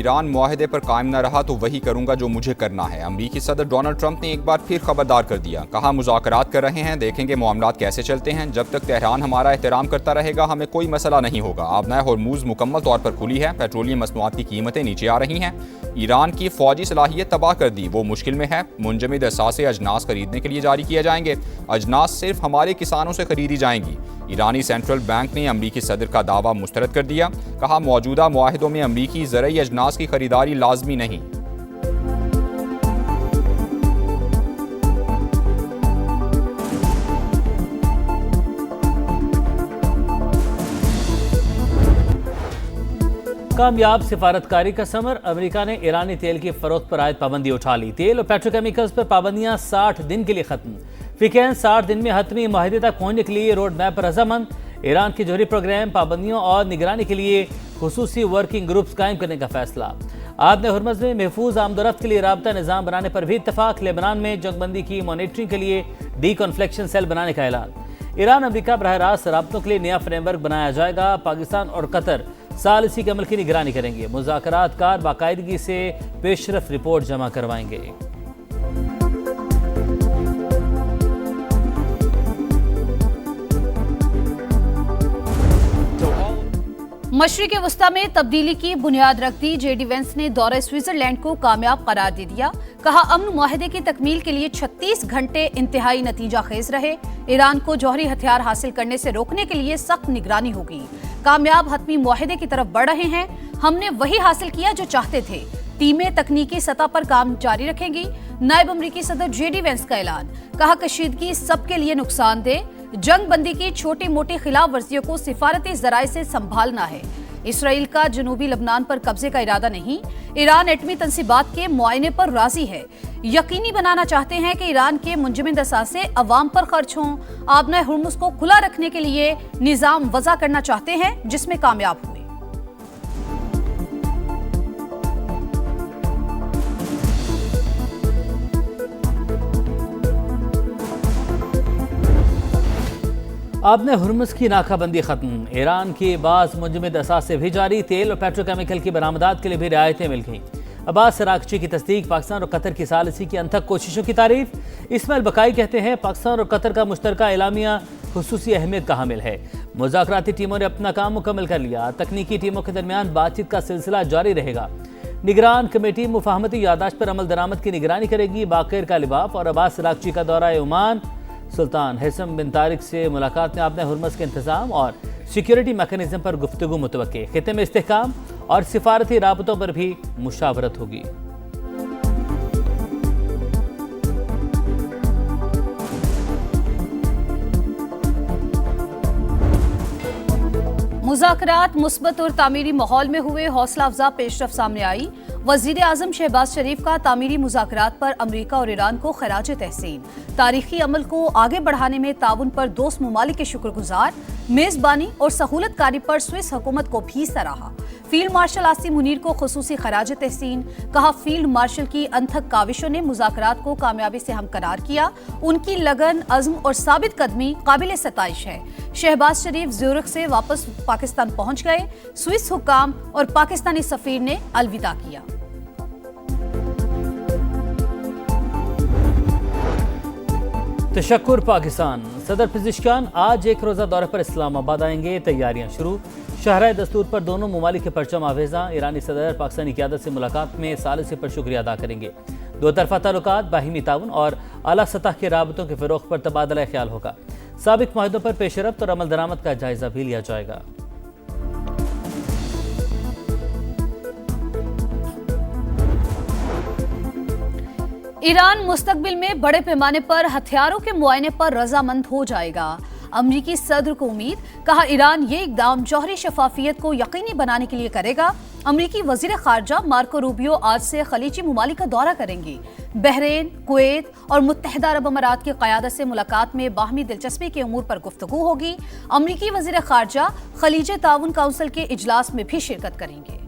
Iran मुआहदे पर कायम न रहा तो वही करूंगा जो मुझे करना है। अमरीकी सदर डोनाल्ड ट्रंप ने एक बार फिर खबरदार कर दिया। कहा, मुज़ाकरात कर रहे हैं, देखेंगे मामलात कैसे चलते हैं। जब तक तेहरान हमारा एहतराम करता रहेगा हमें कोई मसला नहीं होगा। आबनाए हॉर्मूज़ मुकम्मल तौर पर खुली है। पेट्रोलियम मसनूआत की कीमतें नीचे आ रही हैं। ईरान की फौजी सलाहियत तबाह कर दी, वो मुश्किल में है। मुंजमद असासे अजनास खरीदने के लिए जारी किए जाएंगे। अजनास सिर्फ हमारे किसानों से खरीदी जाएंगी। ईरानी सेंट्रल बैंक ने अमरीकी सदर का दावा मुस्तरद कर दिया। कहा, मौजूदा मुआहिदों में अमरीकी ज़रई अजनास की खरीदारी लाजमी नहीं। कामयाब सिफारतकारी का समर, अमेरिका ने ईरानी तेल की फरोख्त पर आयद पाबंदी उठा ली। तेल और पेट्रोकेमिकल्स पर पाबंदियां 60 दिन के लिए खत्म। फिकैन 60 दिन में हतमी मुआहदे तक पहुंचने के लिए रोड मैप पर रजामंद। ईरान के जोहरी प्रोग्राम, पाबंदियों और निगरानी के लिए खुसूसी वर्किंग ग्रुप्स कायम करने का फैसला। आबने हुर्मज़ में महफूज आमदोरफ्त के लिए राबता निज़ाम बनाने पर भी इत्तफाक। लेबनान में जंगबंदी की मॉनिटरिंग के लिए डी कॉन्फ्लिक्शन सेल बनाने का ऐलान। ईरान अमरीका बरह रास्त राबतों के लिए नया फ्रेमवर्क बनाया जाएगा। पाकिस्तान और कतर सालिसी के अमल की निगरानी करेंगे। मुज़ाकरातकार बाकायदगी से पेशरफ रिपोर्ट जमा करवाएंगे। मशरिक़ वस्ता में तब्दीली की बुनियाद रख दी। जेडी वेंस ने दौरे स्विट्जरलैंड को कामयाब करार दे दिया। कहा, अमन मुआहदे की तकमील के लिए 36 घंटे इंतहाई नतीजा खेज रहे। ईरान को जौहरी हथियार हासिल करने से रोकने के लिए सख्त निगरानी होगी। कामयाब हतमी मुआहदे की तरफ बढ़ रहे हैं। हमने वही हासिल किया जो चाहते थे। टीमें तकनीकी सतह पर काम जारी रखेंगी। नायब अमरीकी सदर जेडी वेंस का ऐलान। कहा, कशीदगी सबके लिए नुकसानदेह। जंग बंदी की छोटी मोटी खिलाफ वर्जियों को सिफारती जराए से संभालना है। इसराइल का जनूबी लबनान पर कब्जे का इरादा नहीं। ईरान एटमी तंसीबात के मुआयने पर राजी है। यकीनी बनाना चाहते हैं कि ईरान के मुंजमद असासे अवाम पर खर्च हों। आबनाए हुर्मुज़ को खुला रखने के लिए निज़ाम वज़ा करना चाहते हैं जिसमें कामयाब हुए। आबने हुर्मुज़ की नाकाबंदी खत्म। ईरान की बाज़ मुंजमद असासे भी जारी। तेल और पेट्रोकेमिकल की बरामदात के लिए भी रियायतें मिल गईं। अब्बास अरागची की तस्दीक। पाकिस्तान और कतर की सालिसी की अनथक कोशिशों की तारीफ। इस्माइल बकाई कहते हैं, पाकिस्तान और कतर का मुश्तरका एलामिया खुसूसी अहमियत का हामिल है। मुज़ाकराती टीमों ने अपना काम मुकम्मल कर लिया। तकनीकी टीमों के दरमियान बातचीत का सिलसिला जारी रहेगा। निगरान कमेटी मुफाहमती यादाश्त पर अमल दरामद की निगरानी करेगी। बाक़िर का लिबाफ और अब्बास अरागची का दौरा ओमान। सुल्तान हैसम बिन तारिक से मुलाकात में आपने हुर्मुज़ के इंतज़ाम और सिक्योरिटी मैकेनिज्म पर गुफ्तगू मुतवक्के। खिते में इस्तेहकाम और सिफारती राबतों पर भी मुशावरत होगी। मुज़ाकरात मुस्बत और तामीरी माहौल में हुए। हौसला अफजा पेशरफ सामने आई। वज़ीर आज़म शहबाज शरीफ का तामीरी मुज़ाकरात पर अमरीका और ईरान को खराज तहसीन। तारीखी अमल को आगे बढ़ाने में ताउन पर दोस्त ममालिक के शुक्रगुजार। मेज़बानी और सहूलतकारी पर स्विस हुकूमत को भी सराहा। फील्ड मार्शल आसिम मुनीर को खुसूसी खराज तहसीन। कहा, फील्ड मार्शल की अनथक काविशों ने मुज़ाकरात को कामयाबी से हमकरार किया। उनकी लगन, अज़्म और साबित कदमी काबिल सताइश है। शहबाज शरीफ ज़्यूरिख से वापस पाकिस्तान पहुंच गए। स्विस हुक्काम और पाकिस्तानी सफीर ने अलविदा किया। तशक्कुर पाकिस्तान। सदर पिज़िश्कान आज एक रोज़ा दौरे पर इस्लामाबाद आएंगे। तैयारियां शुरू। शहराए दस्तूर पर दोनों ममालिक के परचम आवेज़ा। ईरानी सदर पाकिस्तानी क़यादत से मुलाकात में सालिसी पर शुक्रिया अदा करेंगे। दो तरफ़ा ताल्लुकात, बाहिमी ताउन और आला सतह के राबतों के फ़रोग़ पर तबादला ख्याल होगा। साबिक़ मुआहदों पर पेशरफ्त और अमल दरामद का जायज़ा भी लिया जाएगा। ईरान मुस्तकबिल में बड़े पैमाने पर हथियारों के मुआयने पर रजामंद हो जाएगा। अमरीकी सदर को उम्मीद। कहा, ईरान ये इक़दाम जौहरी शफाफियत को यकीनी बनाने के लिए करेगा। अमरीकी वज़ीर ख़ारजा मार्को रूबियो आज से खलीजी ममालिक का दौरा करेंगे। बहरीन, कुवैत और मुत्तहिदा अरब अमारात की क़यादत से मुलाकात में बाहमी दिलचस्पी के उमूर पर गुफ्तगू होगी। अमरीकी वज़ीर ख़ारजा खलीज ताउन काउंसिल के इजलास में भी शिरकत करेंगे।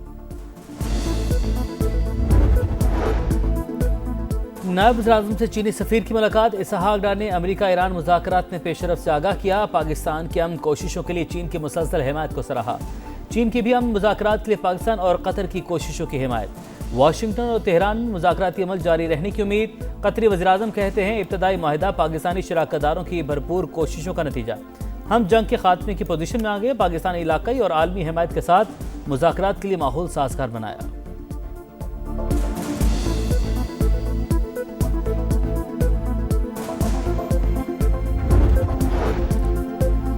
नायब वज़ीर-ए-आज़म से चीनी सफ़ीर की मुलाकात। इसहाक डार ने अमेरिका ईरान मुज़ाकरात में पेशरफ से आगाह किया। पाकिस्तान की अमन कोशिशों के लिए चीन की मुसलसल हिमायत को सराहा। चीन की भी अमन मुज़ाकरात के लिए पाकिस्तान और कतर की कोशिशों की हिमायत। वाशिंगटन और तेहरान में मुज़ाकराती अमल जारी रहने की उम्मीद। कतरी वज़ीर-ए-आज़म कहते हैं इब्तदाई माहिदा पाकिस्तानी शराकतदारों की भरपूर कोशिशों का नतीजा। हम जंग के खात्मे की पोजीशन में आ गए। पाकिस्तान ने इलाकाई और आलमी हिमायत के साथ मुज़ाकरात के लिए माहौल साजगार बनाया।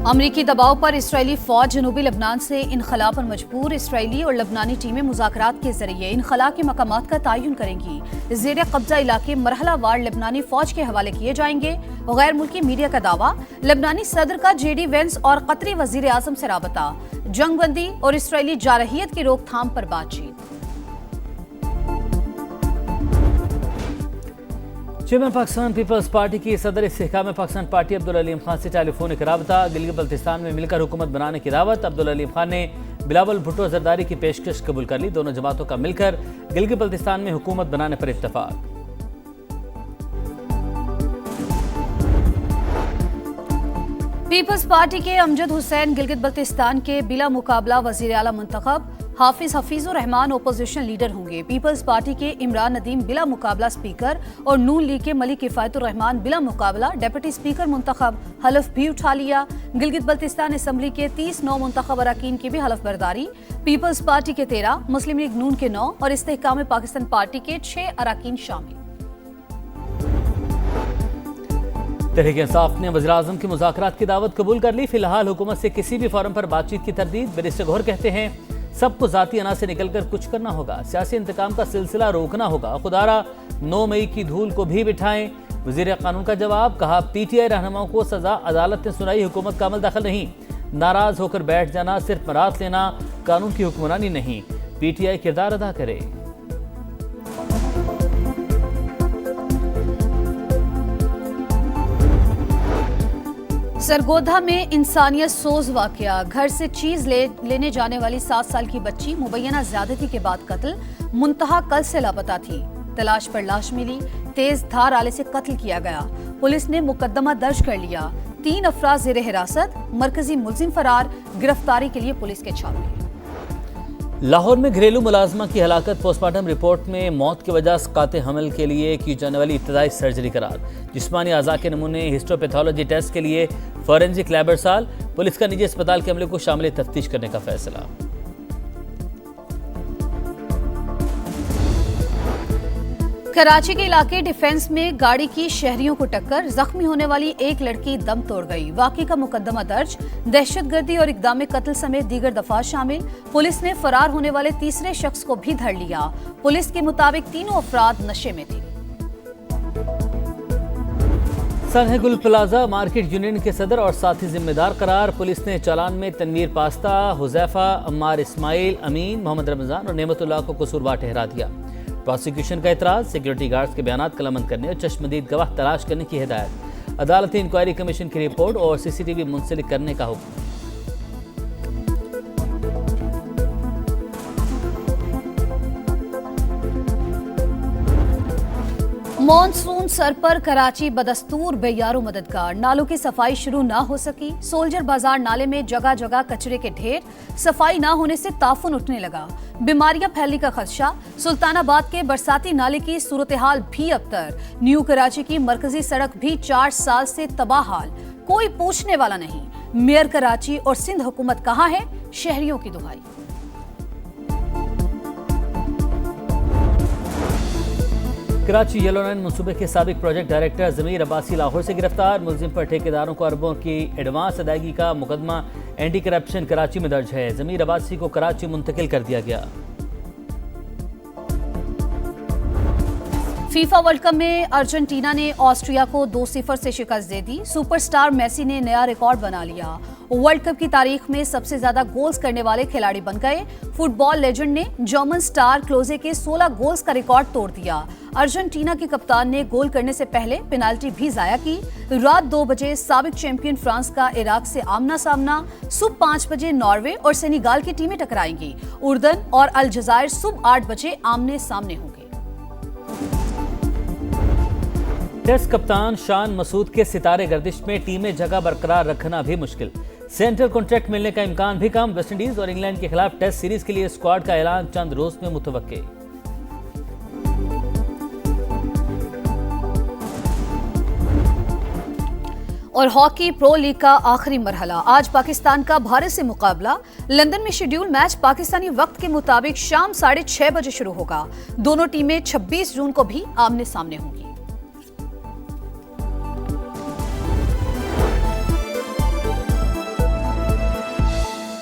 अमरीकी दबाव पर इसराइली फौज जनूबी लबनान से इनखला पर मजबूर। इसराइली और लबनानी टीमें मुज़ाकरात के जरिए इनखला के मकामात का तयन करेंगी। ज़ेर कब्जा इलाके मरहला वार लबनानी फौज के हवाले किए जाएंगे। गैर मुल्की मीडिया का दावा, लबनानी सदर का JD वेंस और कतरी वज़ीर आज़म से राबता। जंगबंदी और इसराइली जारहियत की रोकथाम पर बातचीत। चेयरमैन पाकिस्तान पीपल्स पार्टी की सदर इस्तेहकाम पाकिस्तान पार्टी अब्दुल अलीम खान से टेलीफोनिक राबता। गिलगित बल्तिस्तान में मिलकर हुकूमत बनाने की दावत। अब्दुल अलीम खान ने बिलावल भुट्टो जरदारी की पेशकश कबूल कर ली। दोनों जमातों का मिलकर गिलगित बल्तिस्तान में हुकूमत बनाने पर इत्तफाक। पीपल्स पार्टी के अमजद हुसैन गिलगित बल्तिस्तान के बिला मुकाबला वजीर आला मुंतखब। हाफिज हफीजुर रहमान ओपोजिशन लीडर होंगे। पीपल्स पार्टी के इमरान नदीम बिला मुकाबला स्पीकर और नून लीग के मलिक किफायतुर रहमान बिला मुकाबला डिप्टी स्पीकर मुंतखब। हलफ भी उठा लिया। गिलगित बल्तिस्तान असम्बली के 30 नौ मुंतखब अरकान की भी हलफ बर्दारी। पीपल्स पार्टी के 13, मुस्लिम लीग नून के 9 और इस्तेहकाम पाकिस्तान पार्टी के 6 अरकान शामिल। तहरीक इंसाफ ने वज़ीर-ए-आज़म की मुज़ाकरात की दावत कबूल कर ली। फिलहाल हुकूमत से किसी भी फोरम पर बातचीत की तरदीद। बैरिस्टर गौहर कहते हैं सबको ज़ाती अना से निकलकर कुछ करना होगा। सियासी इंतकाम का सिलसिला रोकना होगा। खुदारा 9 मई की धूल को भी बिठाएं। वज़ीर कानून का जवाब, कहा PTI रहनुमाओं को सजा अदालत ने सुनाई, हुकूमत का अमल दखल नहीं। नाराज होकर बैठ जाना, सिर्फ मरात लेना कानून की हुक्मरानी नहीं। PTI किरदार अदा करे। सरगोधा में इंसानियत सोज वाकया। घर से चीज लेने जाने वाली 7 साल की बच्ची मुबैना ज्यादती के बाद कत्ल। मुंतहा कल से लापता थी। तलाश पर लाश मिली। तेज धार आले से कत्ल किया गया। पुलिस ने मुकदमा दर्ज कर लिया। 3 अफराद जेर हिरासत। मरकजी मुलजिम फरार। गिरफ्तारी के लिए पुलिस के छापे। लाहौर में घरेलू मुलाजमा की हलाकत। पोस्टमार्टम रिपोर्ट में मौत की वजह सकाते हमल के लिए की जाने वाली इब्तदाई सर्जरी करार। जिस्मानी अज़ा के नमूने हिस्टोपैथोलॉजी टेस्ट के लिए फॉरेंसिक लैब अरसाल। पुलिस का निजी अस्पताल के अमले को शामिल तफ्तीश करने का फैसला। कराची के इलाके डिफेंस में गाड़ी की शहरियों को टक्कर। जख्मी होने वाली एक लड़की दम तोड़ गई। वाकई का मुकदमा दर्ज। दहशतगर्दी और इक़दाम कत्ल समेत दीगर दफा शामिल। पुलिस ने फरार होने वाले तीसरे शख्स को भी धर लिया। पुलिस के मुताबिक तीनों अफराद नशे में थे। सरहगुल प्लाजा मार्केट यूनियन के सदर और साथी जिम्मेदार करार। पुलिस ने चालान में तनवीर पास्ता, हुजैफा, अम्मार इस्माइल, अमीन, मोहम्मद रमजान और नेमतुल्लाह को कसूरवार ठहरा दिया। प्रोसिक्यूशन का एतराज। सिक्योरिटी गार्ड्स के बयान कलमंद करने और चश्मदीद गवाह तलाश करने की हिदायत। अदालती इंक्वायरी कमीशन की रिपोर्ट और CCTV मुंसलिक करने का हुक्म। मॉनसून सर पर कराची बदस्तूर बेयारो मददगार। नालों की सफाई शुरू ना हो सकी। सोल्जर बाजार नाले में जगह जगह कचरे के ढेर। सफाई ना होने से ताफुन उठने लगा। बीमारियां फैलने का खदशा। सुल्तानाबाद के बरसाती नाले की सूरत हाल भी अबतर। न्यू कराची की मरकजी सड़क भी 4 साल से तबाह हाल। कोई पूछने वाला नहीं। मेयर कराची और सिंध हुकूमत कहाँ है? शहरियों की दुहाई। कराची येलो लाइन मंसूबे के साबिक प्रोजेक्ट डायरेक्टर ज़मीर अब्बासी लाहौर से गिरफ्तार। मुलजिम पर ठेकेदारों को अरबों की एडवांस अदायगी का मुकदमा एंटी करप्शन कराची में दर्ज है। ज़मीर अब्बासी को कराची मुंतकिल कर दिया गया। फीफा वर्ल्ड कप में अर्जेंटीना ने ऑस्ट्रिया को 2-0 से शिकस्त दे दी। सुपरस्टार मेसी ने नया रिकॉर्ड बना लिया। वर्ल्ड कप की तारीख में सबसे ज्यादा गोल्स करने वाले खिलाड़ी बन गए। फुटबॉल लेजेंड ने जर्मन स्टार क्लोजे के 16 गोल्स का रिकॉर्ड तोड़ दिया। अर्जेंटीना के कप्तान ने गोल करने से पहले पेनाल्टी भी जाया की। रात 2 बजे साबिक चैंपियन फ्रांस का इराक से आमना सामना। सुबह 5 बजे नॉर्वे और सेनेगाल की टीमें टकराएंगी। उर्दन और अलजायर सुबह 8 बजे आमने सामने होंगे। टेस्ट कप्तान शान मसूद के सितारे गर्दिश में टीमें जगह बरकरार रखना भी मुश्किल। सेंट्रल कॉन्ट्रैक्ट मिलने का इम्कान भी कम। वेस्टइंडीज और इंग्लैंड के खिलाफ टेस्ट सीरीज के लिए स्क्वाड का ऐलान चंद रोज में मुतवक्के। और हॉकी प्रो लीग का आखिरी मरहला, आज पाकिस्तान का भारत से मुकाबला। लंदन में शेड्यूल मैच पाकिस्तानी वक्त के मुताबिक शाम 6:30 बजे शुरू होगा। दोनों टीमें 26 जून को भी आमने सामने होंगी।